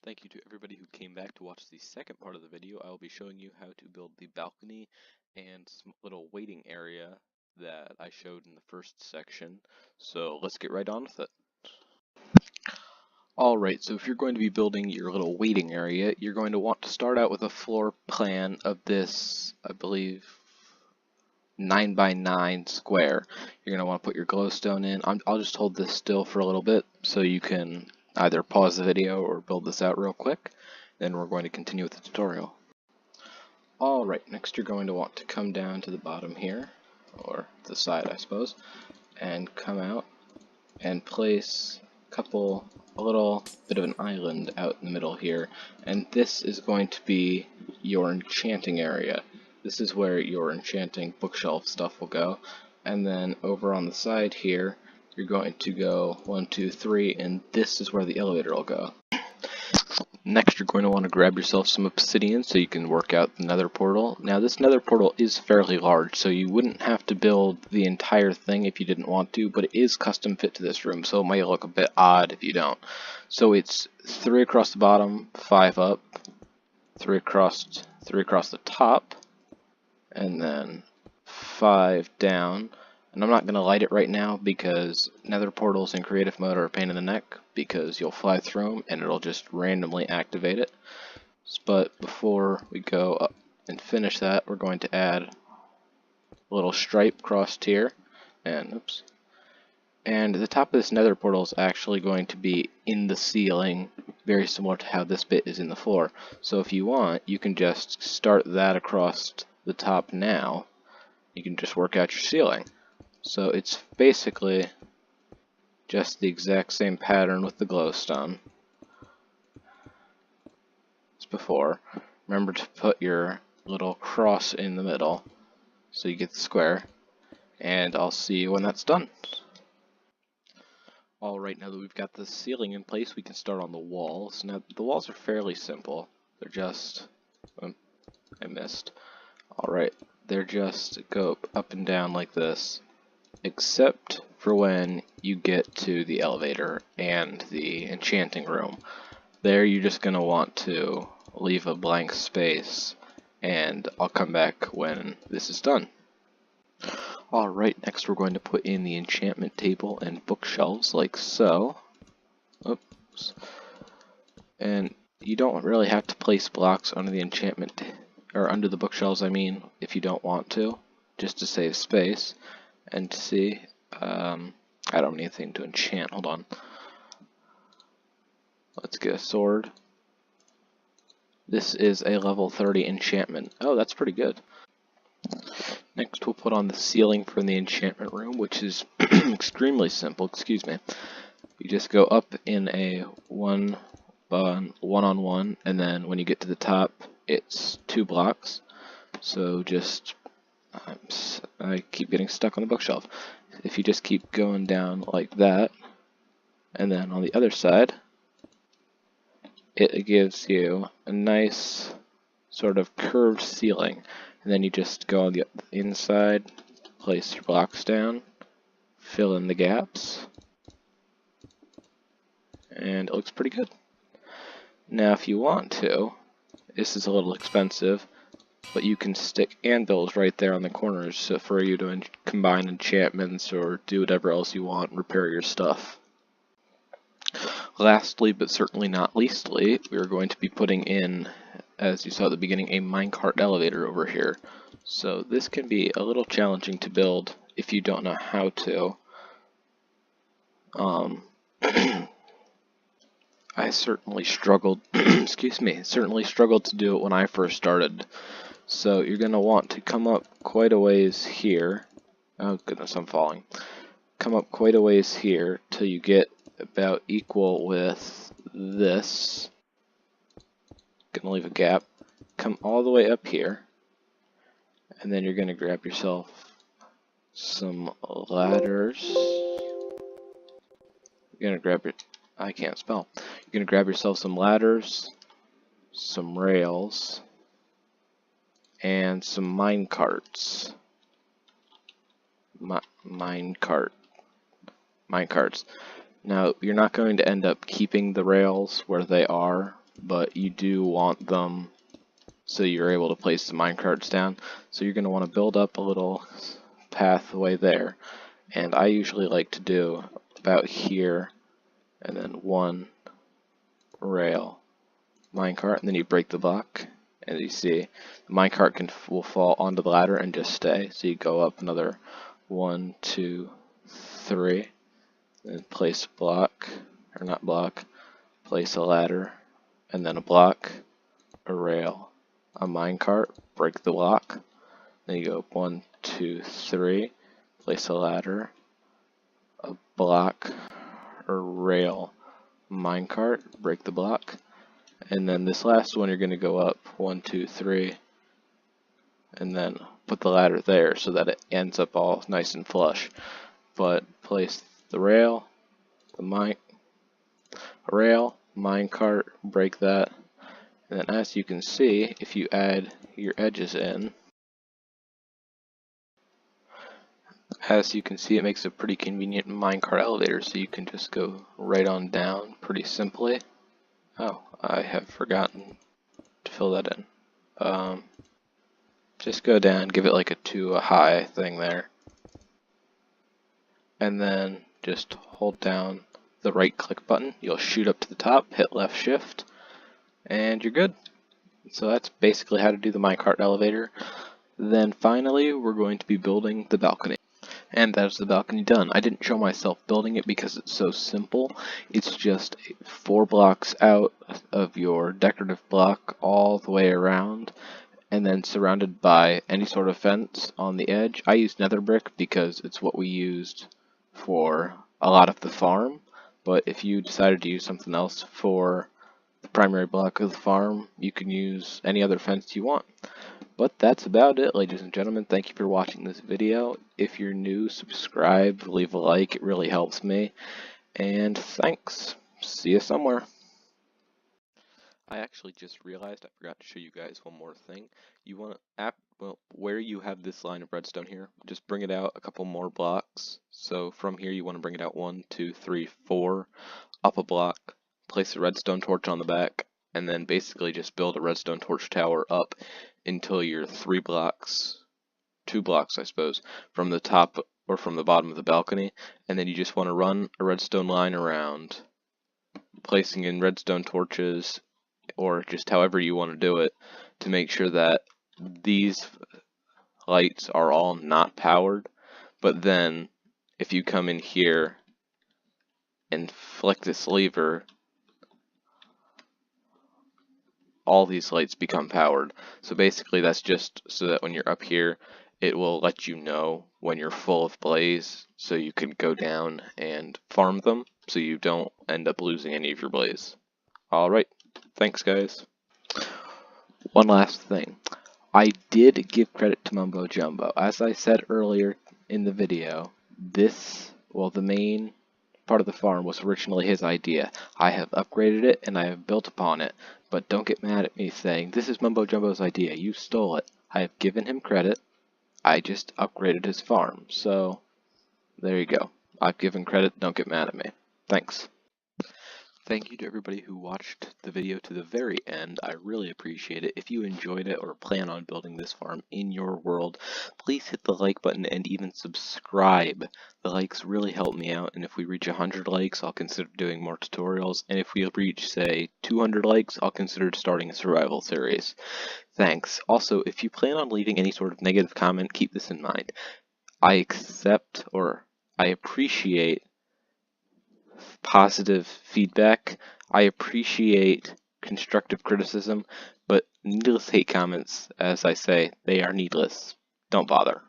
Thank you to everybody who came back to watch the second part of the video. I will be showing you how to build the balcony and some little waiting area that I showed in the first section. So let's get right on with it. Alright, so if you're going to be building your little waiting area, you're going to want to start out with a floor plan of this, I believe, 9 by 9 square. You're going to want to put your glowstone in. I'll just hold this still for a little bit so you can either pause the video or build this out real quick. Then we're going to continue with the tutorial. Alright, next you're going to want to come down to the bottom here, or the side I suppose, and come out and place a little bit of an island out in the middle here, and this is going to be your enchanting area. This is where your enchanting bookshelf stuff will go, and then over on the side here you're going to go 1, 2, 3, and this is where the elevator will go. Next you're going to want to grab yourself some obsidian so you can work out the nether portal. Now this nether portal is fairly large, so you wouldn't have to build the entire thing if you didn't want to, but it is custom fit to this room, so it might look a bit odd if you don't. So it's 3 across the bottom, 5 up, 3 across the top, and then 5 down. And I'm not going to light it right now because nether portals in creative mode are a pain in the neck because you'll fly through them and it'll just randomly activate it. But before we go up and finish that, we're going to add a little stripe crossed here, and oops. And the top of this nether portal is actually going to be in the ceiling, very similar to how this bit is in the floor. So if you want, you can just start that across the top now. You can just work out your ceiling. So it's basically just the exact same pattern with the glowstone as before. Remember to put your little cross in the middle so you get the square, and I'll see you when that's done. Alright, now that we've got the ceiling in place, we can start on the walls. Now the walls are fairly simple. They're just... I missed. Alright, they're just go up and down like this, except for when you get to the elevator and the enchanting room. There you're just going to want to leave a blank space, and I'll come back when this is done. Alright, next we're going to put in the enchantment table and bookshelves like so. Oops. And you don't really have to place blocks under the enchantment, or under the bookshelves I mean, if you don't want to, just to save space. And see, I don't have anything to enchant. Hold on. Let's get a sword. This is a level 30 enchantment. Oh, that's pretty good. Next we'll put on the ceiling for the enchantment room, which is extremely simple. Excuse me. You just go up in a one-on-one, and then when you get to the top, it's 2 blocks. So just... I keep getting stuck on the bookshelf. If you just keep going down like that, and then on the other side, it gives you a nice sort of curved ceiling. And then you just go on the inside, place your blocks down, fill in the gaps, and it looks pretty good. Now if you want to, this is a little expensive, but you can stick anvils right there on the corners so for you to combine enchantments or do whatever else you want, repair your stuff. Lastly, but certainly not leastly, we are going to be putting in, as you saw at the beginning, a minecart elevator over here. So this can be a little challenging to build if you don't know how to. I certainly struggled, certainly struggled to do it when I first started. So you're going to want to come up quite a ways here. Oh goodness, I'm falling. Come up quite a ways here till you get about equal with this. Gonna leave a gap. Come all the way up here. And then you're going to grab yourself some ladders. You're going to grab your... I can't spell. You're going to grab yourself some ladders, some rails, and some minecarts. Minecarts. Now, you're not going to end up keeping the rails where they are, but you do want them so you're able to place the minecarts down. So you're going to want to build up a little pathway there, and I usually like to do about here, and then one rail minecart, and then you break the block, and you see the minecart will fall onto the ladder and just stay. So you go up another 1, 2, 3, and place a block, or not block, place a ladder, and then a block, a rail, a minecart, break the block. Then you go 1, 2, 3, place a ladder, a block, a rail, minecart, break the block. And then this last one you're going to go up 1, 2, 3, and then put the ladder there so that it ends up all nice and flush. But place the rail, rail, minecart, break that, and then as you can see, if you add your edges in, as you can see, it makes a pretty convenient minecart elevator, so you can just go right on down pretty simply. Oh, I have forgotten to fill that in. Just go down, give it like a high thing there, and then just hold down the right click button. You'll shoot up to the top, hit left shift, and you're good. So that's basically how to do the minecart elevator. Then finally, we're going to be building the balcony. And that's the balcony done. I didn't show myself building it because it's so simple. It's just 4 blocks out of your decorative block all the way around, and then surrounded by any sort of fence on the edge. I used nether brick because it's what we used for a lot of the farm, but if you decided to use something else for the primary block of the farm, you can use any other fence you want. But that's about it, ladies and gentlemen. Thank you for watching this video. If you're new, subscribe, leave a like, it really helps me. And thanks. See you somewhere. I actually just realized I forgot to show you guys one more thing. You want to, where you have this line of redstone here, just bring it out a couple more blocks. So from here you want to bring it out 1, 2, 3, 4, up a block, place a redstone torch on the back, and then basically just build a redstone torch tower up until you're 3 blocks, 2 blocks I suppose, from the top or from the bottom of the balcony, and then you just want to run a redstone line around, placing in redstone torches, or just however you want to do it, to make sure that these lights are all not powered. But then if you come in here and flick this lever, all these lights become powered. So basically that's just so that when you're up here, it will let you know when you're full of blaze, so you can go down and farm them so you don't end up losing any of your blaze. Alright, thanks guys. One last thing. I did give credit to Mumbo Jumbo. As I said earlier in the video, the main part of the farm was originally his idea. I have upgraded it and I have built upon it, but don't get mad at me saying, this is Mumbo Jumbo's idea, you stole it. I have given him credit, I just upgraded his farm, so there you go. I've given credit, don't get mad at me. Thanks. Thank you to everybody who watched the video to the very end. I really appreciate it. If you enjoyed it or plan on building this farm in your world, please hit the like button and even subscribe. The likes really help me out, and if we reach 100 likes, I'll consider doing more tutorials, and if we reach, say, 200 likes, I'll consider starting a survival series. Thanks. Also, if you plan on leaving any sort of negative comment, keep this in mind. I accept, or I appreciate, positive feedback. I appreciate constructive criticism, but needless hate comments, as I say, they are needless. Don't bother.